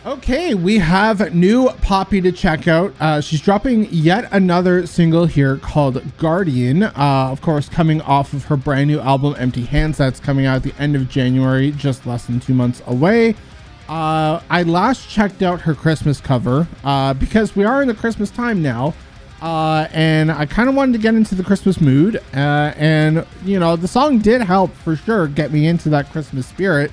Okay, we have new Poppy to check out. She's dropping yet another single here called Guardian. Of course, coming off of her brand new album, Empty Hands, that's coming out at the end of January, just less than 2 months away. I last checked out her Christmas cover because we are in the Christmas time now. And I kind of wanted to get into the Christmas mood. And, you know, the song did help for sure get me into that Christmas spirit.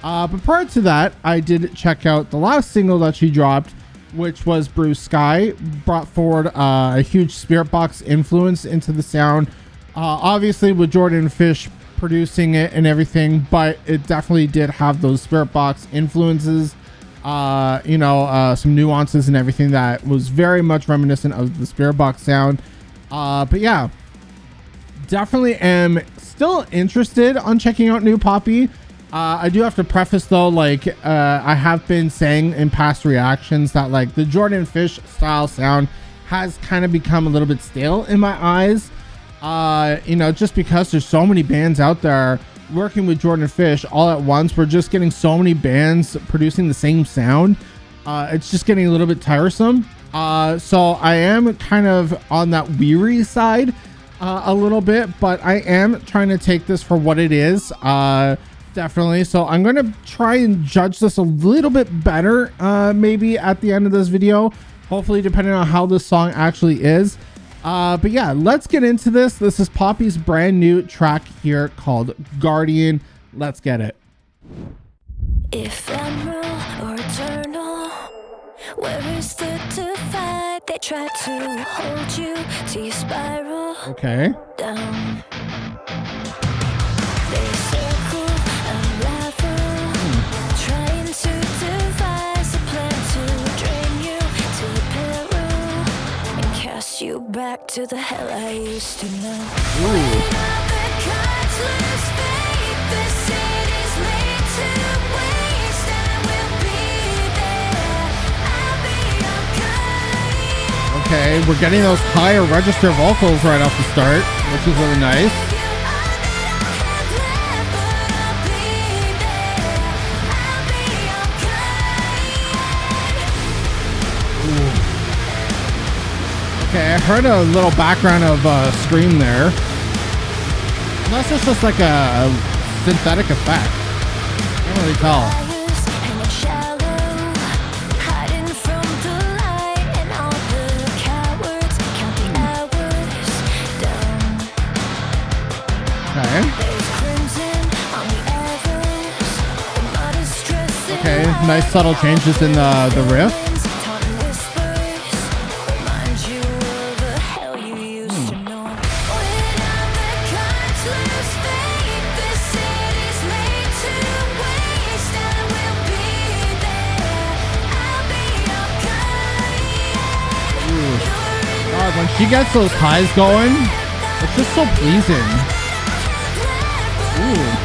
But prior to that, I did check out the last single that she dropped, which was Blue Sky. Brought forward a huge Spirit Box influence into the sound. Obviously with Jordan Fish producing it and everything, but it definitely did have those Spirit Box influences. Some nuances and everything that was very much reminiscent of the Spirit Box sound. But yeah, definitely am still interested on checking out new Poppy. I do have to preface though, like I have been saying in past reactions that like the Jordan Fish style sound has kind of become a little bit stale in my eyes. Just because there's so many bands out there working with Jordan Fish all at once. We're just getting so many bands producing the same sound. It's just getting a little bit tiresome. So I am kind of on that weary side a little bit, but I am trying to take this for what it is. Definitely. So I'm going to try and judge this a little bit better, maybe at the end of this video, hopefully, depending on how this song actually is. But yeah, let's get into this. This is Poppy's brand new track here called Guardian. Let's get it. Ephemeral or eternal, where is the divide? They try to hold you till you spiral Okay. down. They circle, unravel, trying to devise a plan to drain you to the peril and cast you back to the hell I used to know. When other gods lose faith, the city's laid to waste. I will be there. I'll be your guide. Okay, we're getting those higher register vocals right off the start, which is really nice. Okay, I heard a little background of scream there. Unless it's just like a synthetic effect. I can't really tell. Okay, nice subtle changes in the riff. God, when she gets those highs going, it's just so pleasing. Ooh.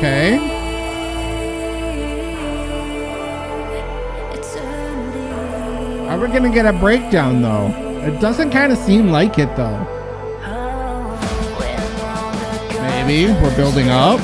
Okay. Are we gonna get a breakdown though? It doesn't kind of seem like it though. Maybe we're building up.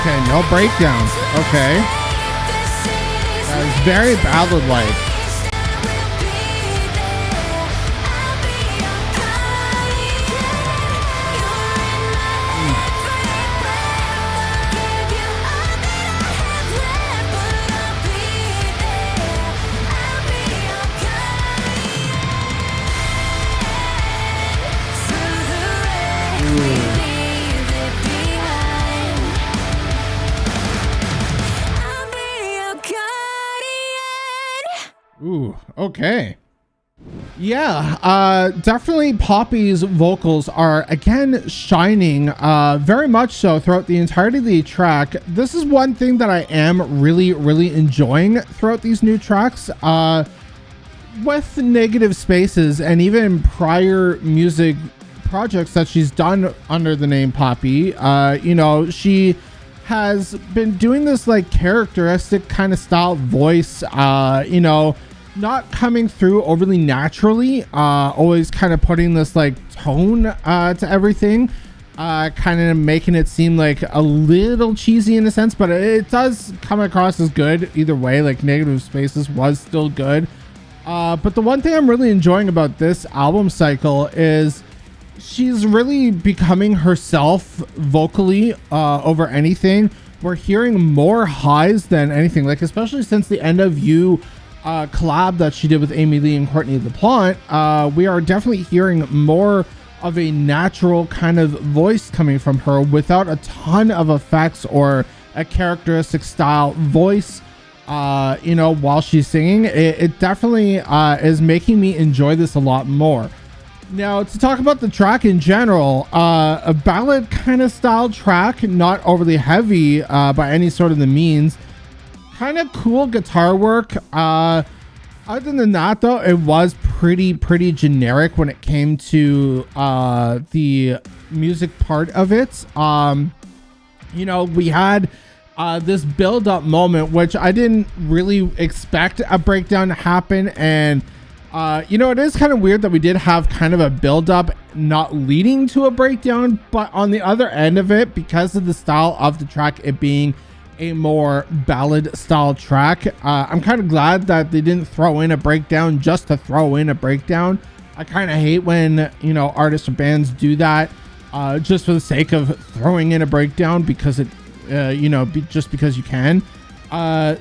Okay, no breakdowns. Okay. That is very ballad-like. Ooh, okay. Yeah, definitely Poppy's vocals are again shining very much so throughout the entirety of the track. This is one thing that I am really enjoying throughout these new tracks. With Negative Spaces and even prior music projects that she's done under the name Poppy, you know, she has been doing this like characteristic kind of style voice, you know, not coming through overly naturally, always kind of putting this like tone to everything, kind of making it seem like a little cheesy in a sense, but it does come across as good either way. Like Negative Spaces was still good, but the one thing I'm really enjoying about this album cycle is she's really becoming herself vocally over anything. We're hearing more highs than anything, like especially since the End of You collab that she did with Amy Lee and Courtney LaPlante. We are definitely hearing more of a natural kind of voice coming from her without a ton of effects or a characteristic style voice, you know, while she's singing. It definitely is making me enjoy this a lot more. Now, to talk about the track in general, a ballad kind of style track, not overly heavy by any sort of the means. Kind of cool guitar work. Other than that, though, it was pretty generic when it came to the music part of it. You know, we had this build-up moment, which I didn't really expect a breakdown to happen, and you know, it is kind of weird that we did have kind of a build-up not leading to a breakdown, but on the other end of it, because of the style of the track, it being a more ballad style track, I'm kind of glad that they didn't throw in a breakdown just to throw in a breakdown. I kind of hate when, you know, artists or bands do that just for the sake of throwing in a breakdown because it, you know, just because you can.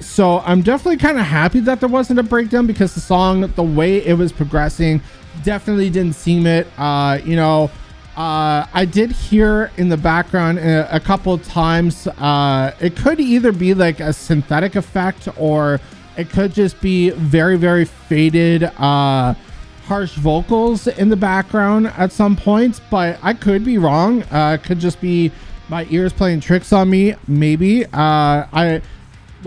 So I'm definitely kind of happy that there wasn't a breakdown, because the song, the way it was progressing, definitely didn't seem it. You know, I did hear in the background a couple of times, it could either be like a synthetic effect, or it could just be very faded, harsh vocals in the background at some points, but I could be wrong. It could just be my ears playing tricks on me, maybe.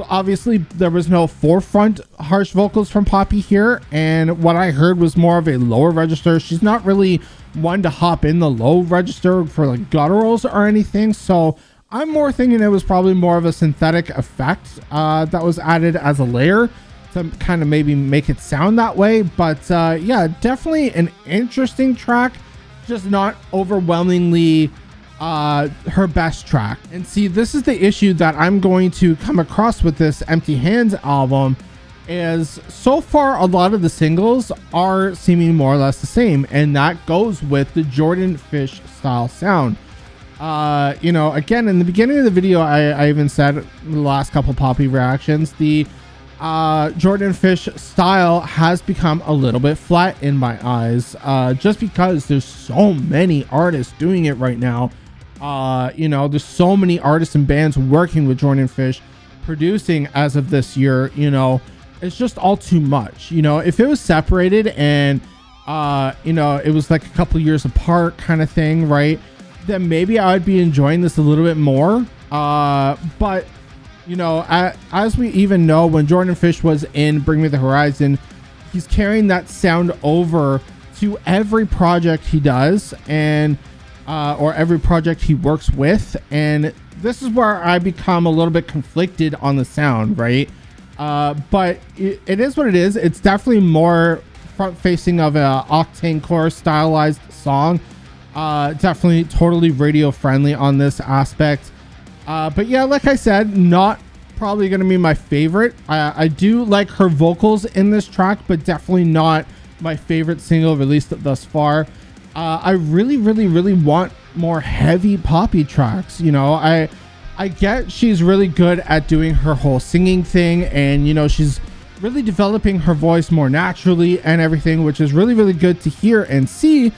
Obviously there was no forefront harsh vocals from Poppy here, and what I heard was more of a lower register. She's not really one to hop in the low register for like gutturals or anything, so I'm more thinking it was probably more of a synthetic effect that was added as a layer to kind of maybe make it sound that way. But yeah, definitely an interesting track, just not overwhelmingly her best track. And see, this is the issue that I'm going to come across with this Empty Hands album, is so far a lot of the singles are seeming more or less the same, and that goes with the Jordan Fish style sound. You know, again, in the beginning of the video, I even said in the last couple Poppy reactions, the Jordan Fish style has become a little bit flat in my eyes, just because there's so many artists doing it right now. You know, there's so many artists and bands working with Jordan Fish, producing as of this year. You know, it's just all too much. You know, if it was separated and you know, it was like a couple years apart kind of thing, right, then maybe I would be enjoying this a little bit more. But you know, as we even know, when Jordan Fish was in Bring Me the Horizon, he's carrying that sound over to every project he does, and or every project he works with. And this is where I become a little bit conflicted on the sound, right? But it is what it is. It's definitely more front facing of a octane core stylized song. Definitely totally radio friendly on this aspect. But yeah, like I said, not probably going to be my favorite. I do like her vocals in this track, but definitely not my favorite single released thus far. I really want more heavy Poppy tracks. You know, I get she's really good at doing her whole singing thing, and you know, she's really developing her voice more naturally and everything, which is really good to hear and see.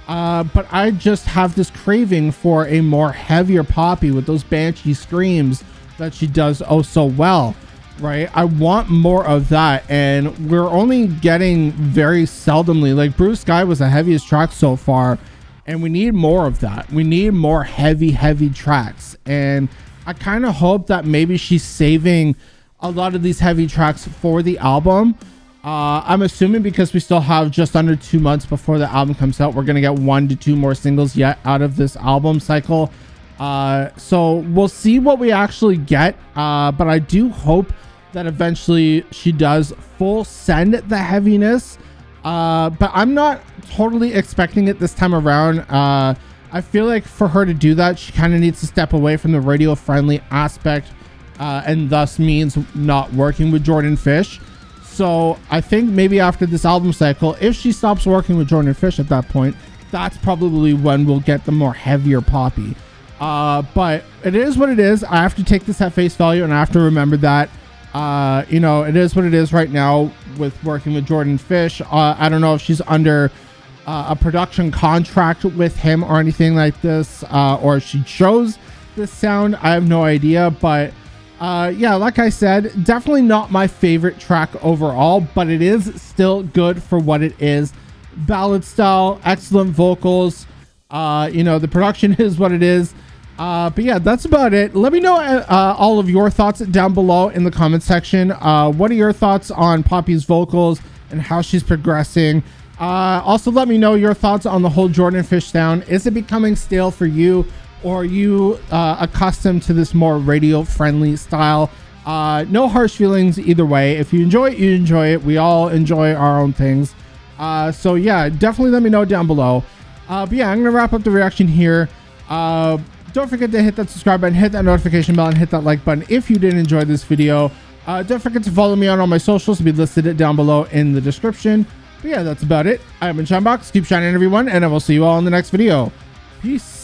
But I just have this craving for a more heavier Poppy with those banshee screams that she does oh so well. right? I want more of that, and we're only getting very seldomly. Like Blue Sky was the heaviest track so far, and we need more of that. We need more heavy tracks, and I kind of hope that maybe she's saving a lot of these heavy tracks for the album. I'm assuming because we still have just under 2 months before the album comes out, we're gonna get 1 to 2 more singles yet out of this album cycle. So we'll see what we actually get, but I do hope that eventually she does full send the heaviness, but I'm not totally expecting it this time around. I feel like for her to do that, she kind of needs to step away from the radio friendly aspect, and thus means not working with Jordan Fish. So I think maybe after this album cycle, if she stops working with Jordan Fish at that point, that's probably when we'll get the more heavier Poppy. But it is what it is. I have to take this at face value, and I have to remember that, you know, it is what it is right now with working with Jordan Fish. I don't know if she's under a production contract with him or anything like this, or she chose this sound. I have no idea, but yeah, like I said, definitely not my favorite track overall, but it is still good for what it is. Ballad style, excellent vocals, you know, the production is what it is. But yeah, that's about it. Let me know all of your thoughts down below in the comment section. What are your thoughts on Poppy's vocals and how she's progressing? Also, let me know your thoughts on the whole Jordan Fish sound. Is it becoming stale for you, or are you accustomed to this more radio friendly style? No harsh feelings either way. If you enjoy it, you enjoy it. We all enjoy our own things. So yeah, definitely let me know down below. But yeah, I'm gonna wrap up the reaction here. Don't forget to hit that subscribe button, hit that notification bell, and hit that like button if you did enjoy this video. Don't forget to follow me on all my socials to be listed down below in the description. But yeah, that's about it. I've been Shinebox. Keep shining, everyone, and I will see you all in the next video. Peace.